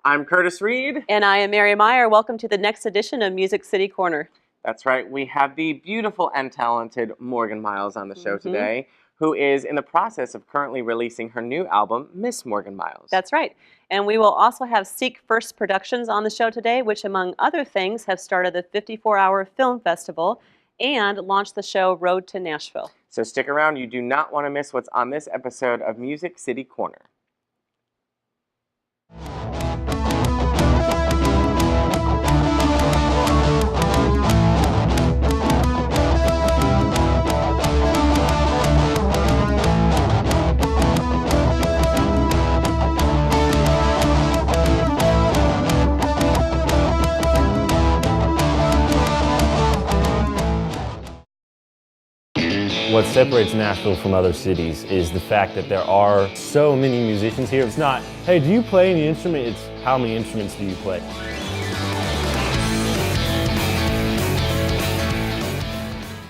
I'm Curtis Reed. And I am Mary Meyer. Welcome to the next edition of Music City Corner. That's right. We have the beautiful and talented Morgan Myles on the show today, who is in the process of currently releasing her new album, Miss Morgan Myles. That's right. And we will also have Seek First Productions on the show today, which, among other things, have started the 54-hour film festival and launched the show Road to Nashville. So stick around. You do not want to miss what's on this episode of Music City Corner. What separates Nashville from other cities is the fact that there are so many musicians here. It's not, hey, do you play any instrument? It's how many instruments do you play?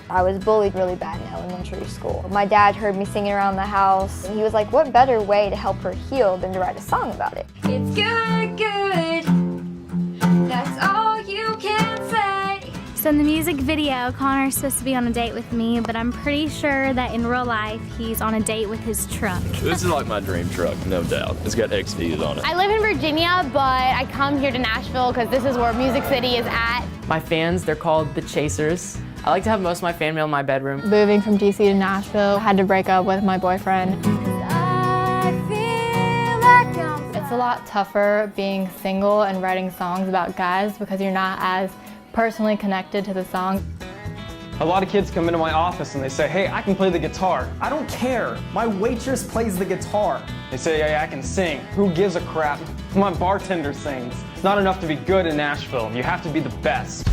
I was bullied really bad in elementary school. My dad heard me singing around the house, and he was like, what better way to help her heal than to write a song about it? It's good, good, that's all you can say. So in the music video, Connor's supposed to be on a date with me, but I'm pretty sure that in real life, he's on a date with his truck. This is like my dream truck, no doubt. It's got XVs on it. I live in Virginia, but I come here to Nashville because this is where Music City is at. My fans, they're called the Chasers. I like to have most of my fan mail in my bedroom. Moving from DC to Nashville, I had to break up with my boyfriend. It's a lot tougher being single and writing songs about guys because you're not as personally connected to the song. A lot of kids come into my office and they say, hey, I can play the guitar. I don't care. My waitress plays the guitar. They say, hey, I can sing. Who gives a crap? My bartender sings. It's not enough to be good in Nashville. You have to be the best.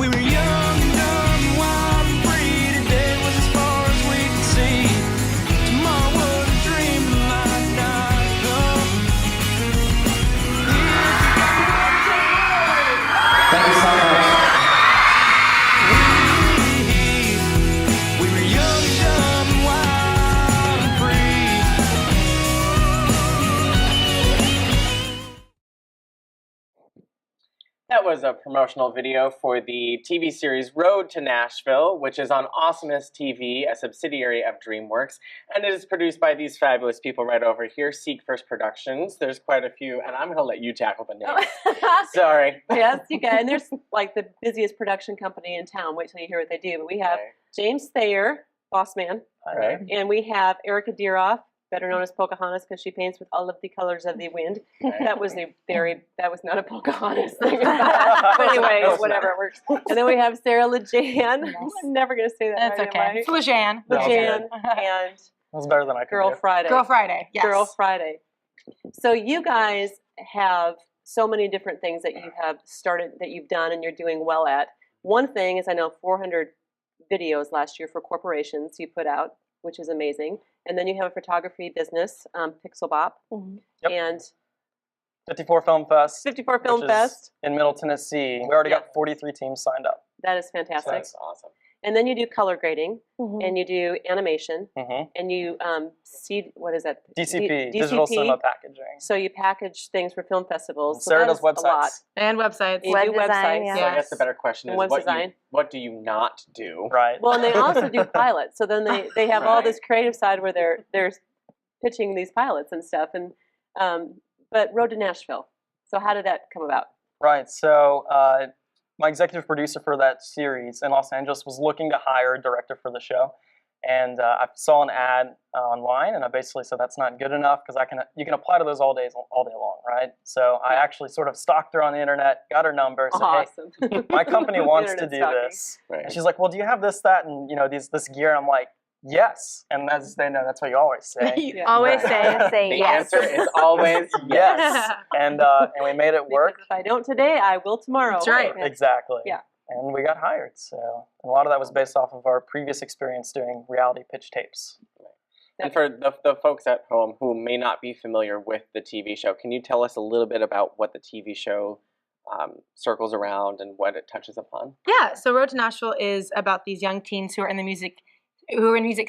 We were young and dumb, wild and free. Today was as far as we could see. Tomorrow was a dream that might not come. Thank you so much. We were young and dumb, wild and free. That was a promotional video for the TV series Road to Nashville, which is on Awesomeness TV, a subsidiary of DreamWorks, and it is produced by these fabulous people right over here, Seek First Productions. There's quite a few, and I'm going to let you tackle the names. Sorry. Yes, you can. And there's like the busiest production company in town. Wait till you hear what they do. But we have James Thayer, boss man, and we have Erica Deeroff, better known as Pocahontas because she paints with all of the colors of the wind. That was not a Pocahontas thing. But anyway, whatever, it works. And then we have Sarah LeJan. I'm never going to say that. That's right, okay. It's LeJan. LeJan and That's better than I could Girl do. Friday. Girl Friday, yes. Girl Friday. So you guys have so many different things that you have started, that you've done and you're doing well at. One thing is I know 400 videos last year for corporations you put out, which is amazing. And then you have a photography business, Pixel Bop, and 54 Film Fest. 54 Film which Fest is in Middle Tennessee. We already got 43 teams signed up. That is fantastic. So that's awesome. And then you do color grading, and you do animation, and you what is that? DCP, Digital Cinema Packaging. So you package things for film festivals. So Sarah does websites. A lot. And websites. You Web do design, websites. yeah. So I guess the better question is, Web what do you not do? Right. Well, and they also do pilots. So then they have all this creative side where they're pitching these pilots and stuff. And but Road to Nashville. So how did that come about? Right. So my executive producer for that series in Los Angeles was looking to hire a director for the show. And I saw an ad online, and I basically said that's not good enough because you can apply to those all day long, right? So I actually sort of stalked her on the internet, got her number, said, Awesome. hey, my company wants to do Internet this. And she's like, well, do you have this, that, and this gear? And I'm like, yes. And as they know, that's what you always say. You always say The yes. answer is always yes. And we made it work. Because if I don't today, I will tomorrow. That's right. Exactly. Yeah. And we got hired. So a lot of that was based off of our previous experience doing reality pitch tapes. And for the folks at home who may not be familiar with the TV show, can you tell us a little bit about what the TV show circles around and what it touches upon? Yeah, so Road to Nashville is about these young teens who are in Music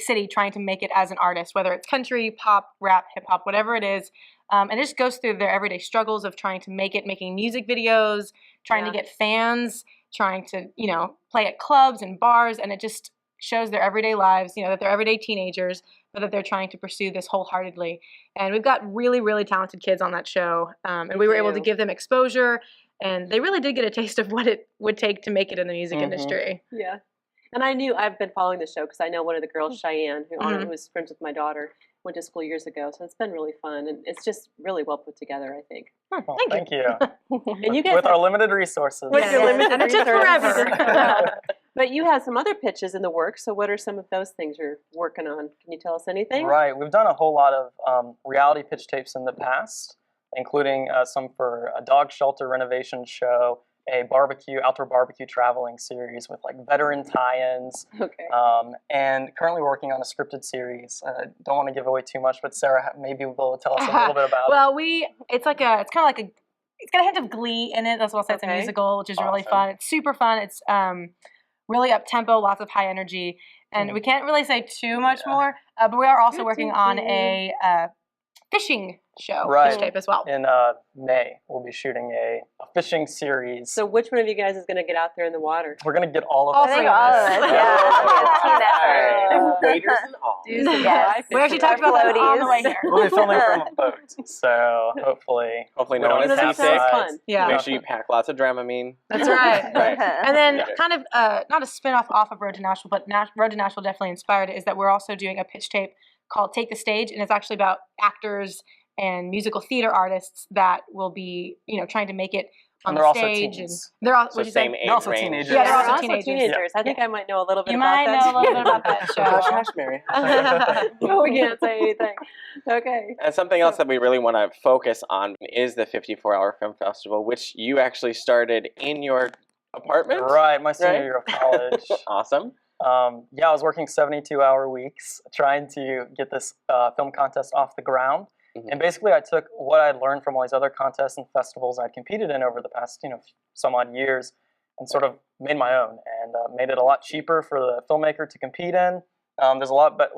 City trying to make it as an artist, whether it's country, pop, rap, hip hop, whatever it is. And it just goes through their everyday struggles of trying to make it, making music videos, trying to get fans, trying to, play at clubs and bars. And it just shows their everyday lives, that they're everyday teenagers, but that they're trying to pursue this wholeheartedly. And we've got really, really talented kids on that show. And we were able to give them exposure. And they really did get a taste of what it would take to make it in the music industry. Yeah. And I've been following the show because I know one of the girls, Cheyenne, who was friends with my daughter, went to school years ago. So it's been really fun. And it's just really well put together, I think. Well, thank you. And you guys with our limited resources. With your limited and it took forever. But you have some other pitches in the works. So what are some of those things you're working on? Can you tell us anything? Right. We've done a whole lot of reality pitch tapes in the past, including some for a dog shelter renovation show, a outdoor barbecue traveling series with veteran tie-ins. Okay. And currently working on a scripted series. Don't want to give away too much, but Sarah maybe will tell us a little bit about it. Well, it's got a hint of Glee in it. That's what I'll say. It's a musical, which is really fun. It's super fun. It's really up tempo, lots of high energy, and we can't really say too much more. But we are also working on a fishing show, fish tape as well. In May, we'll be shooting a fishing series. So which one of you guys is going to get out there in the water? We're going to get all of us. I think all of us. Yeah. Waders and all. Yes. We actually talked about that on the way here. We'll be filming from a boat, so hopefully no one is seasick. Yeah. Make sure you pack lots of Dramamine. That's right. And then kind of not a spin-off off of Road to Nashville, but Road to Nashville definitely inspired it, is that we're also doing a pitch tape called Take the Stage, and it's actually about actors and musical theater artists that will be, trying to make it on the stage. And they're also same age range. Teenagers. Yeah, they're also teenagers. I think I might know a little bit You about that. might know a little bit about that show. Hush, Mary. No, we can't say anything. Okay. And something else that we really want to focus on is the 54-hour film festival, which you actually started in your apartment? Right, my senior year of college. Awesome. I was working 72-hour weeks trying to get this film contest off the ground. And basically, I took what I'd learned from all these other contests and festivals I'd competed in over the past, some odd years, and sort of made my own, and made it a lot cheaper for the filmmaker to compete in. There's a lot, but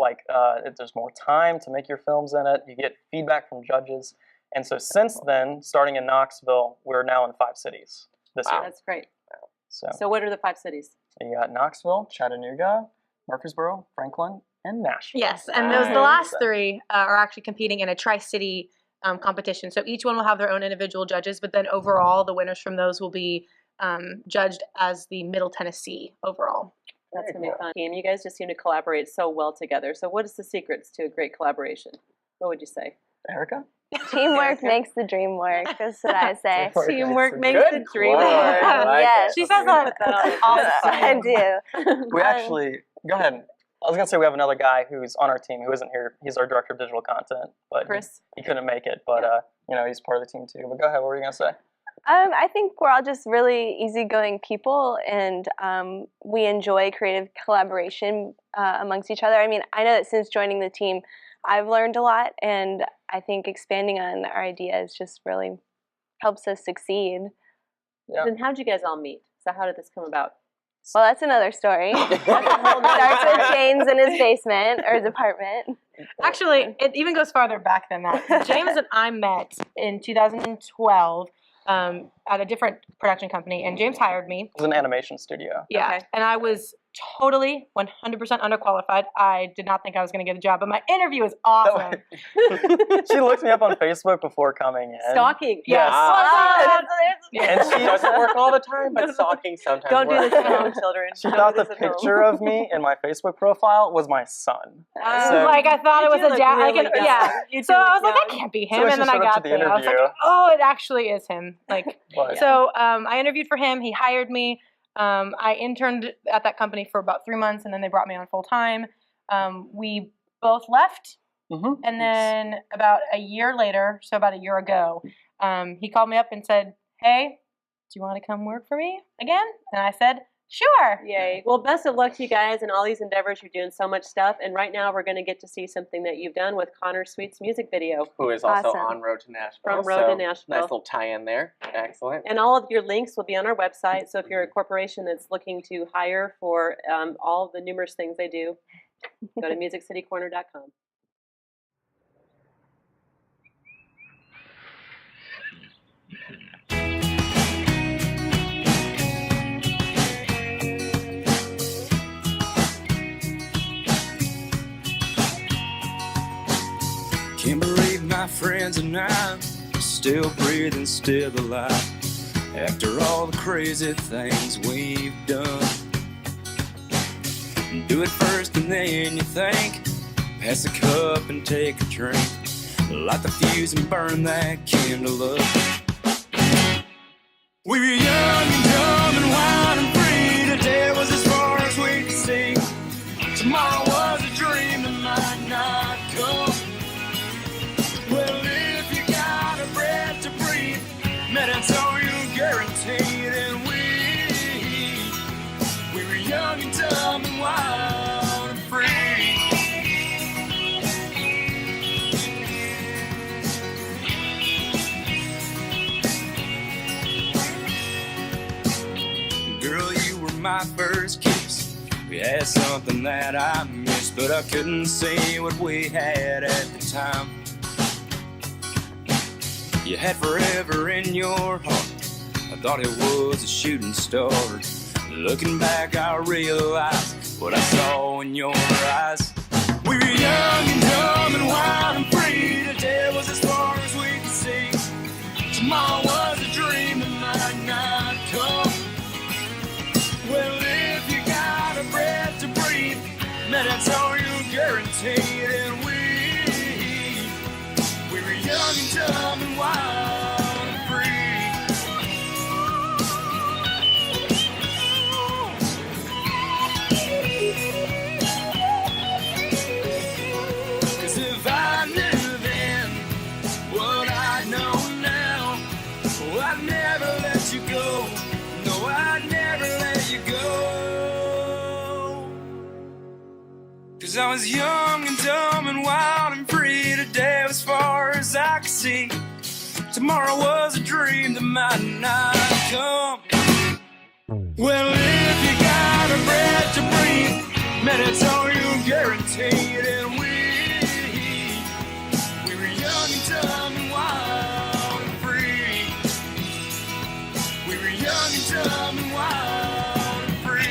there's more time to make your films in it. You get feedback from judges, and so since then, starting in Knoxville, we're now in 5 cities this year. That's great. So what are the 5 cities? You got Knoxville, Chattanooga, Murfreesboro, Franklin, and Nashville. Yes, and the last 3 are actually competing in a tri-city competition. So each one will have their own individual judges, but then overall, the winners from those will be judged as the Middle Tennessee overall. That's going to be fun. You guys just seem to collaborate so well together. So what is the secrets to a great collaboration? What would you say? Erica? Teamwork makes the dream work. That's what I say. Teamwork makes the dream work. Yes. She says that all the time. I do. We actually, go ahead. I was going to say we have another guy who's on our team who isn't here. He's our director of digital content, but Chris. He couldn't make it. But he's part of the team too. But go ahead. What were you going to say? I think we're all just really easygoing people, and we enjoy creative collaboration amongst each other. I mean, I know that since joining the team, I've learned a lot, and I think expanding on our ideas just really helps us succeed. Yeah. Then how'd you guys all meet? So how did this come about? Well, that's another story. Starts with James in his basement or his apartment. Actually, it even goes farther back than that. James and I met in 2012 at a different production company, and James hired me. It was an animation studio. Yeah, okay. And I was totally 100% underqualified. I did not think I was going to get the job, but my interview was awesome. She looked me up on Facebook before coming in. Stalking. Yes. And she doesn't work all the time, but stalking sometimes Don't works. do this at home, children. She thought the picture of me in my Facebook profile was my son. I thought it was a dad. So I was like, that can't be him. So and then I got there. I was like, oh, it actually is him. So I interviewed for him. He hired me. I interned at that company for about 3 months, and then they brought me on full time. We both left, and then about a year later, so about a year ago, he called me up and said, "Hey, do you want to come work for me again?" And I said, "Sure." Yay. Well, best of luck to you guys in all these endeavors. You're doing so much stuff. And right now we're going to get to see something that you've done with Connor Sweet's music video. Who is also on Road to Nashville. From Road to Nashville. Nice little tie-in there. Excellent. And all of your links will be on our website. So if you're a corporation that's looking to hire for all of the numerous things they do, go to musiccitycorner.com. friends and I'm still breathing, still alive. After all the crazy things we've done, do it first and then you think. Pass the cup and take a drink. Light the fuse and burn that candle up. We were young and dumb and wild and free. Today was as far as we could see. Tomorrow was a dream that might not come. Well, if you got a breath to breathe, man, that's all you guaranteed. And we were young and dumb and wild and free. Girl, you were my first kiss. We had something that I missed, but I couldn't see what we had at the time. You had forever in your heart. I thought it was a shooting star. Looking back, I realized what I saw in your eyes. We were young and dumb and wild and free. Today was as far as we could see. Tomorrow was a dream that might not come. Well, if you got a breath to breathe, man, that's all you guaranteed. And we were young and dumb and wild and free. 'Cause if I knew then what I know now, oh, I'd never let you go. No, I'd never let you go. 'Cause I was young and dumb and wild and free. Today as far as I could see. Tomorrow was a dream that might not come. Well, if you got a breath to breathe, man, that's all you guaranteed. And we were young and dumb and wild and free. We were young and dumb and wild and free.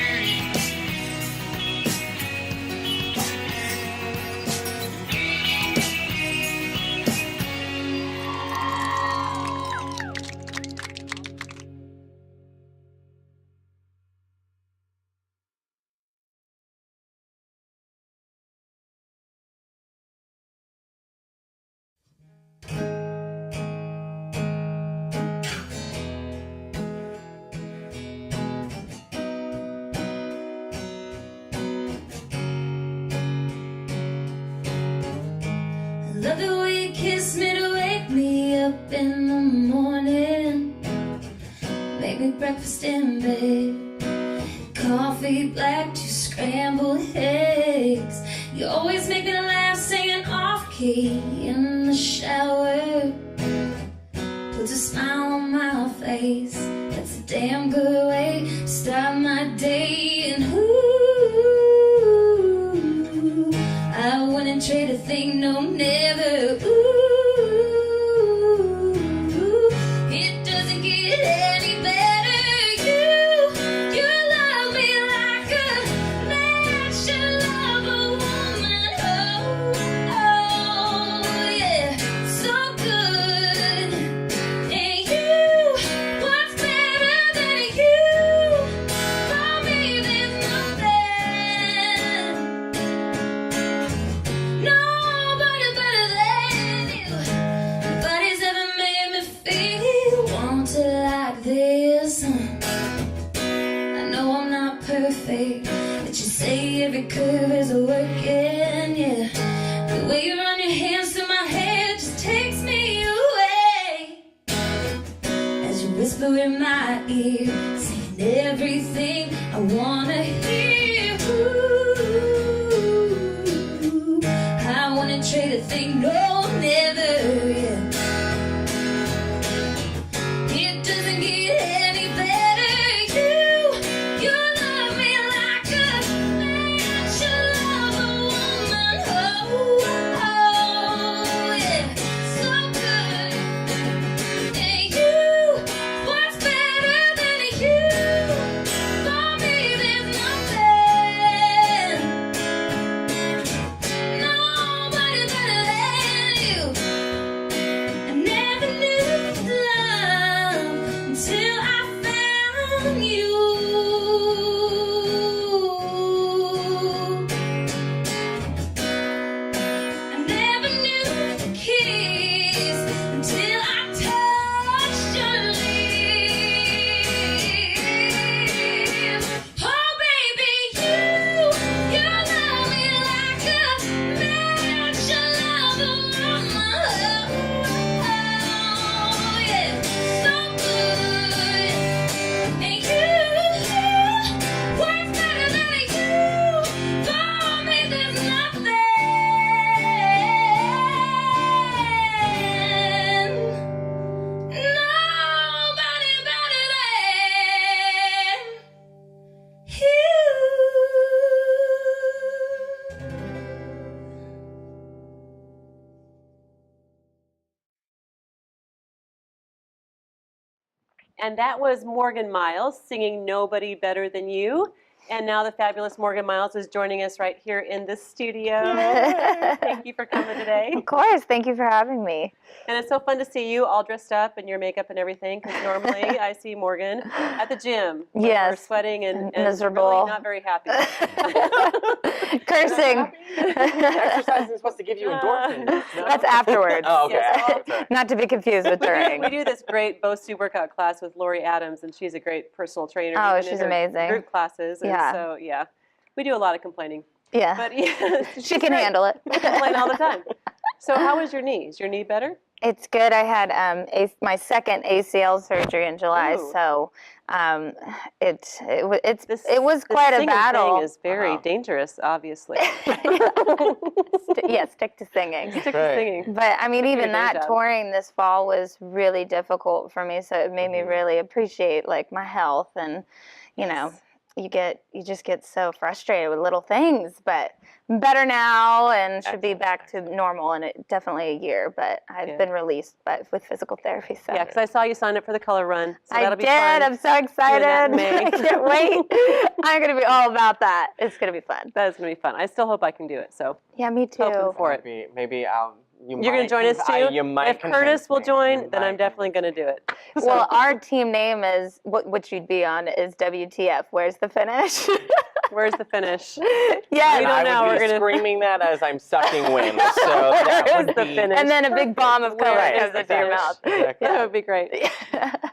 Love the way you kiss me to wake me up in the morning. Make me breakfast in bed. Coffee black to scrambled eggs. You always make me laugh singing off key in the shower. Puts a smile on my face. That's a damn good way to start my day. And ooh, I wouldn't trade a thing, no never. Ooh, it doesn't get any better. You love me like a man should love a woman. Oh, yeah, so good. And you, what's better than you? For me, there's nothing. Nobody better than you. Nobody's ever made me feel wanted like this. I know I'm not perfect, but you say every curve is a working, yeah. The way you run your hands through my hair just takes me away. As you whisper in my ear, saying everything I wanna hear. Ooh, I wouldn't trade a thing, no, never, yeah. It doesn't get any better. You love me like a man should love a woman. Oh, yeah, so good. And you, what's better than you? For me, there's nothing. And that was Morgan Myles singing Nobody Better Than You. And now the fabulous Morgan Myles is joining us right here in the studio. Thank you for coming today. Of course. Thank you for having me. And it's so fun to see you all dressed up in your makeup and everything, because normally I see Morgan at the gym. Yes. We're sweating and miserable. Really not very happy. Cursing. Exercise is supposed to give you endorphins. No? That's afterwards. Oh, okay. Yes. Not to be confused with during. We do this great BOSU workout class with Lori Adams, and she's a great personal trainer. Oh, even she's in her amazing. Group classes. And Yeah. so, yeah, we do a lot of complaining. Yeah. But yeah, She can handle it. We complain all the time. So how is your knee? Is your knee better? It's good. I had my second ACL surgery in July, Ooh. so it was quite a battle. Thing is very dangerous, obviously. Stick to singing. Stick to singing. But I mean, You're doing even a great that job. touring this fall was really difficult for me. So it made me really appreciate like my health, and you just get so frustrated with little things. But I'm better now and should be back to normal in definitely a year. But I've been released with physical therapy. So Yeah, because I saw you sign up for the color run. So I that'll did. be fun. I'm so excited. Doing that in May. I can't wait. I'm going to be all about that. It's going to be fun. That is going to be fun. I still hope I can do it. So yeah, me too. hoping for it. Maybe You're going to join us too? You might if Curtis will join, then I'm definitely going to do it. So, Well, our team name is, what you'd be on is WTF. Where's the finish? where's the finish? Yeah, we don't know. I would We're be going to screaming that as I'm sucking wind. So that Where's would the be... finish? And then a big bomb of color Right, comes into your mouth. exactly. That would be great.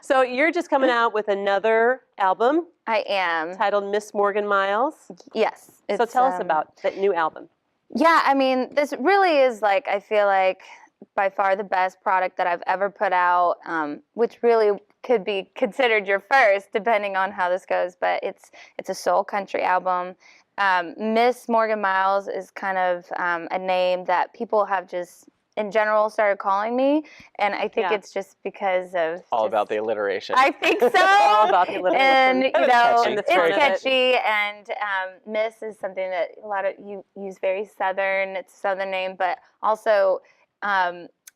So you're just coming out with another album. I am. Titled Miss Morgan Myles. Yes. So tell us about that new album. Yeah, I mean, this really is like, I feel like by far the best product that I've ever put out, which really could be considered your first, depending on how this goes. But it's a soul country album. Miss Morgan Myles is kind of a name that people have just in general started calling me, and I think it's just because of all about the alliteration. I think so. All about the alliteration. And you know, It's catchy, and Miss is something that a lot of you use very Southern. It's a Southern name, but also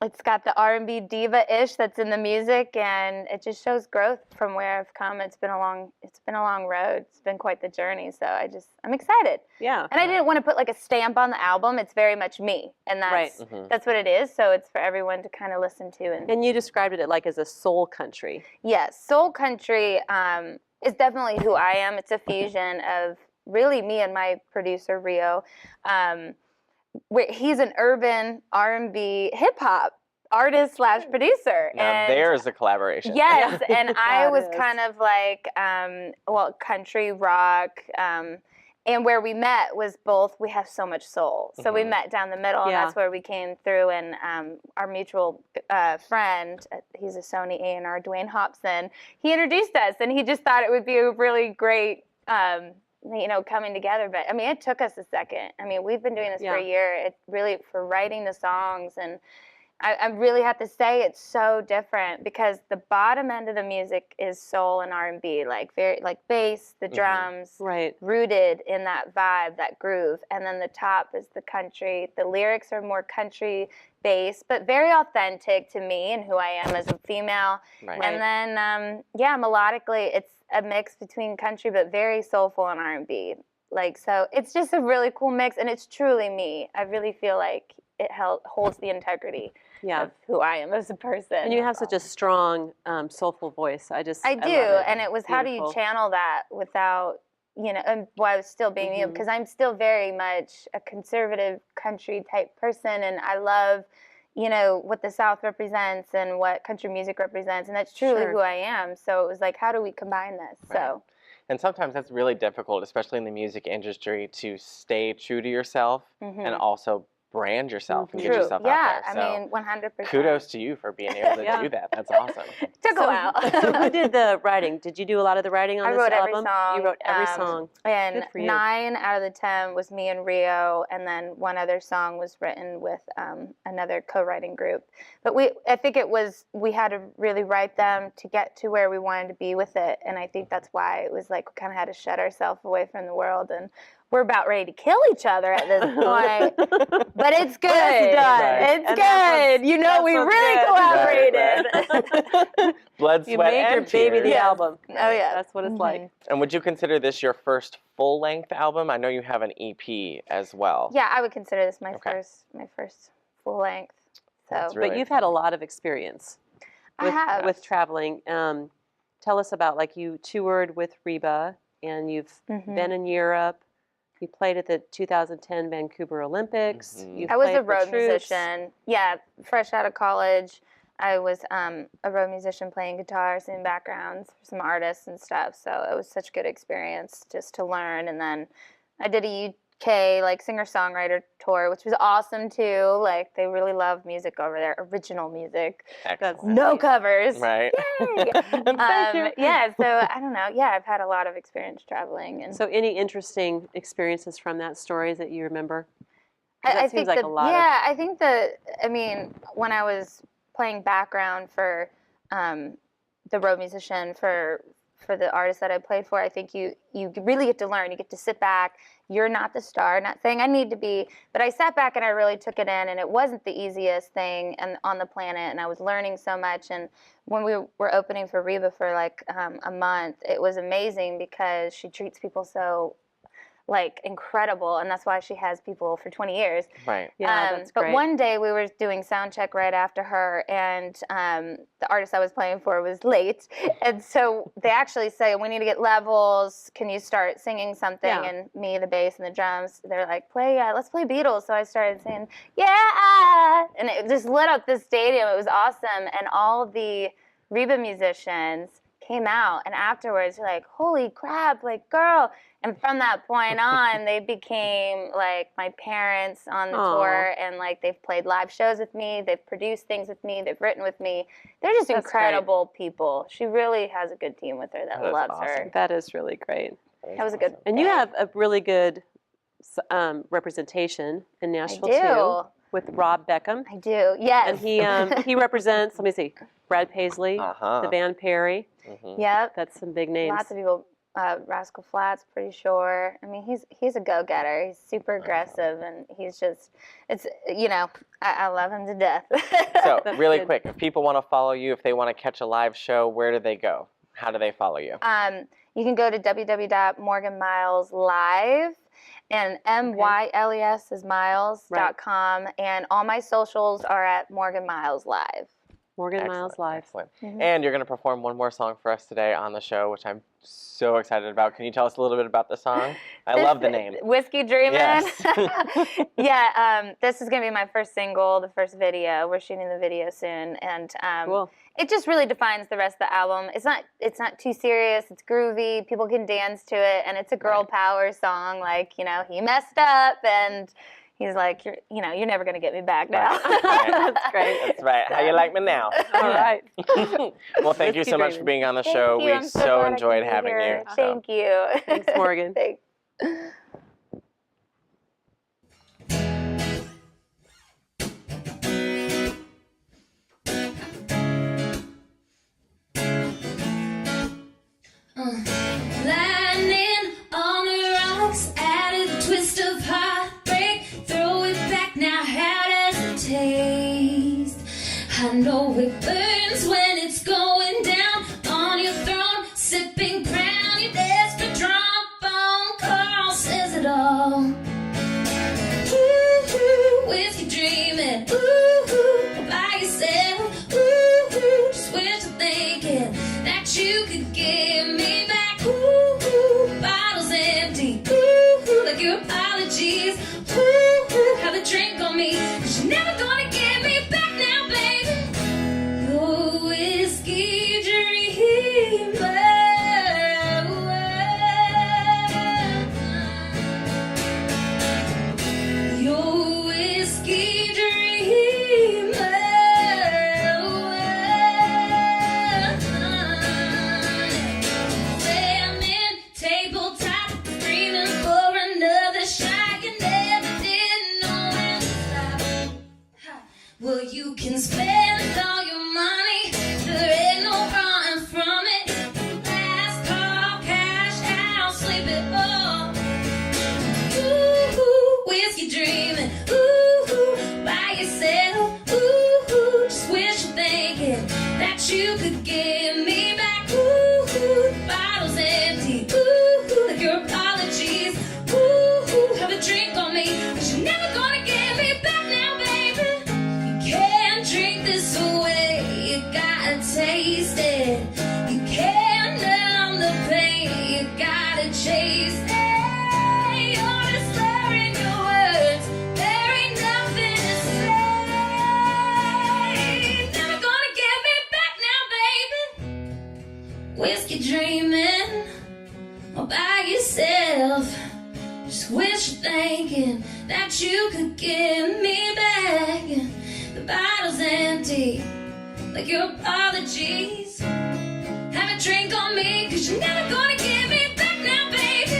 it's got the R&B diva-ish that's in the music, and it just shows growth from where I've come. It's been a long road. It's been quite the journey. So I'm excited. Yeah. And I didn't want to put like a stamp on the album. It's very much me, and that's what it is. So it's for everyone to kind of listen to. And you described it like as a soul country. Yes, soul country is definitely who I am. It's a fusion of really me and my producer Rio. He's an urban R&B hip hop artist / producer. Now and there's a collaboration. yes, and I That was is. kind of like country rock. And where we met was both, we have so much soul. So we met down the middle, and that's where we came through. And our mutual friend, he's a Sony A&R, Dwayne Hobson, he introduced us, and he just thought it would be a really great, coming together. But I mean, it took us a second. I mean, we've been doing this for a year. It really, for writing the songs, and I really have to say it's so different because the bottom end of the music is soul and R&B, like very like bass, the drums, rooted in that vibe, that groove, and then the top is the country. The lyrics are more country based, but very authentic to me and who I am as a female. And then melodically, it's a mix between country but very soulful and R&B. Like, so it's just a really cool mix, and it's truly me. I really feel like it holds the integrity of who I am as a person. And you have such a strong, soulful voice. I do, love it. and it was how do you channel that without, and while still being you, because I'm still very much a conservative country type person, and I love, what the South represents and what country music represents, and that's truly who I am. So it was like, how do we combine this? So. And sometimes that's really difficult, especially in the music industry, to stay true to yourself and also brand yourself and get yourself out there. So I mean, 100%. kudos to you for being able to do that. That's awesome. Took a while. So who did the writing? Did you do a lot of the writing on this album? I wrote every song. You wrote every song. And Good for you. 9 out of the 10 was me and Rio, and then one other song was written with another co-writing group. But I think we had to really write them to get to where we wanted to be with it, and I think that's why it was like we kind of had to shut ourselves away from the world, and we're about ready to kill each other at this point. But it's good. But it's done. It's good. We really collaborated. Blood, You Sweat, made your and baby Tears. the album. Oh yeah, That's what it's like. And would you consider this your first full-length album? I know you have an EP as well. Yeah, I would consider this my Okay. first full length. So, That's really But you've had a lot of experience I have. with traveling. Tell us about, like, you toured with Reba, and you've been in Europe. You played at the 2010 Vancouver Olympics. You've I was played a for road Troops. musician. Yeah, fresh out of college. I was a road musician playing guitar, singing backgrounds for some artists and stuff. So it was such a good experience just to learn. And then I did a UK like singer-songwriter tour, which was awesome too. Like they really love music over there, original music. Excellent. No covers. Right. Yay! Thank you. Yeah, so I don't know. Yeah, I've had a lot of experience traveling. And So any interesting experiences from that, stories that you remember? 'Cause I that seems think like that, a lot yeah, I think that, I mean, when I was playing background for the road musician for the artist that I played for, I think you really get to learn. You get to sit back. You're not the star. Not saying I need to be, but I sat back and I really took it in, and it wasn't the easiest thing on the planet, and I was learning so much. And when we were opening for Reba for like a month, it was amazing because she treats people so like incredible, and that's why she has people for 20 years. Right. Yeah, that's but great. one day we were doing sound check right after her, and the artist I was playing for was late, and so they actually say, we need to get levels, can you start singing something? Yeah. And me, the bass and the drums, they're like, let's play Beatles. So I started saying, yeah, and it just lit up the stadium. It was awesome, and all the Reba musicians came out, and afterwards they're like, holy crap, like, girl. And from that point on, they became like my parents on the tour, and like they've played live shows with me, they've produced things with me, they've written with me. They're just That's incredible people. She really has a good team with her that loves her. That is really great. That was a good. And you have a really good representation in Nashville do. too, with Rob Beckham. I do, yes. And he represents. Let me see, Brad Paisley, the band Perry. Yep. That's some big names. Lots of people. Rascal Flatts, pretty sure. I mean, he's a go-getter. He's super aggressive, and he's just, it's, you know, I love him to death. So really quick, if people want to follow you, if they want to catch a live show, where do they go? How do they follow you? You can go to www.morganmyleslive, and MYLES is miles.com, and all my socials are at Morgan Myles Live. Morgan Myles Live. Excellent. And you're going to perform one more song for us today on the show, which I'm so excited about. Can you tell us a little bit about the song? I love the name. Whiskey Dreamin'. Yes. Yeah, this is going to be my first single, the first video. We're shooting the video soon, and cool. It just really defines the rest of the album. It's not too serious. It's groovy. People can dance to it, and it's a girl power song. Like, you know, he messed up, and he's like, you're never going to get me back now. That's great. That's right. How you like me now? All right. Well, thank you so much for being on the show. Thank you. We I'm so glad I enjoyed could be having here. you. Thank you. Thanks, Morgan. Thanks. Lightning on the rocks, added a twist of heartbreak. Throw it back now, how does it taste? I know it burns when it's going down on your throne, sipping crown, your desperate drunk phone call says it all. Ooh, whiskey dreaming, ooh, by yourself, ooh, just wishful thinking that you could give me back. Ooh, bottles empty. Ooh, like your apologies. Ooh, have a drink on me. 'Cause you're never gonna get me back now, baby. Your whiskey dreamer. Your whiskey dreamer. Tabletop, screaming for another shot. You never give me back. Ooh, the bottle's empty. Ooh, like your apologies. Ooh, have a drink on me, but you're never gonna get me back now, baby. You can't drink this away. You gotta taste it. You can't numb the pain. You gotta chase it. You're just slurring your words. There ain't nothing to say. Never gonna get me back now, baby. Whiskey dreaming all by yourself. Just wishful thinking that you could give me back. The bottle's empty, like your apologies. Have a drink on me, 'cause you're never gonna get me back now, baby.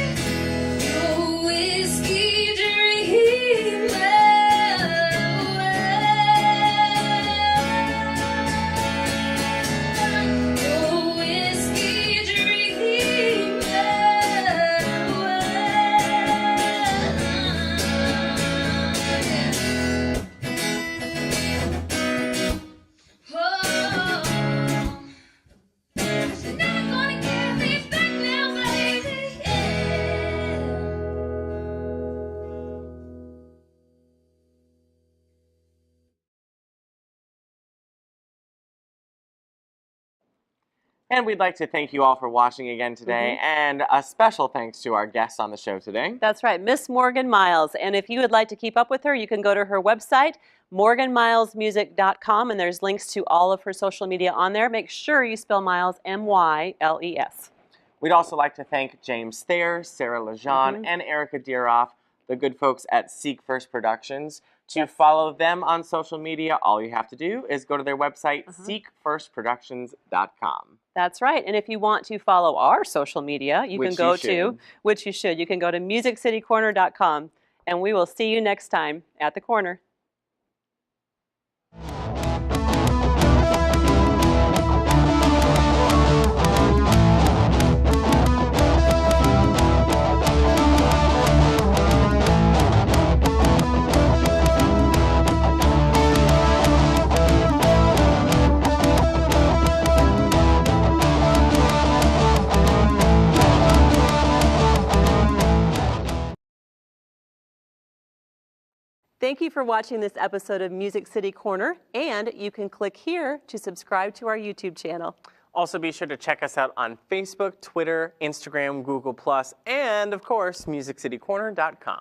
Oh, whiskey dreamer. Oh, whiskey dreamer. And we'd like to thank you all for watching again today, and a special thanks to our guests on the show today. That's right, Miss Morgan Myles. And if you would like to keep up with her, you can go to her website, morganmylesmusic.com, and there's links to all of her social media on there. Make sure you spell Myles, M-Y-L-E-S. We'd also like to thank James Thayer, Sarah Lejean, and Erica Dieroff, the good folks at Seek First Productions. To follow them on social media, all you have to do is go to their website, seekfirstproductions.com. That's right. And if you want to follow our social media, you can go to, which you should, you can go to musiccitycorner.com. And we will see you next time at the corner. Thank you for watching this episode of Music City Corner, and you can click here to subscribe to our YouTube channel. Also, be sure to check us out on Facebook, Twitter, Instagram, Google+, and, of course, musiccitycorner.com.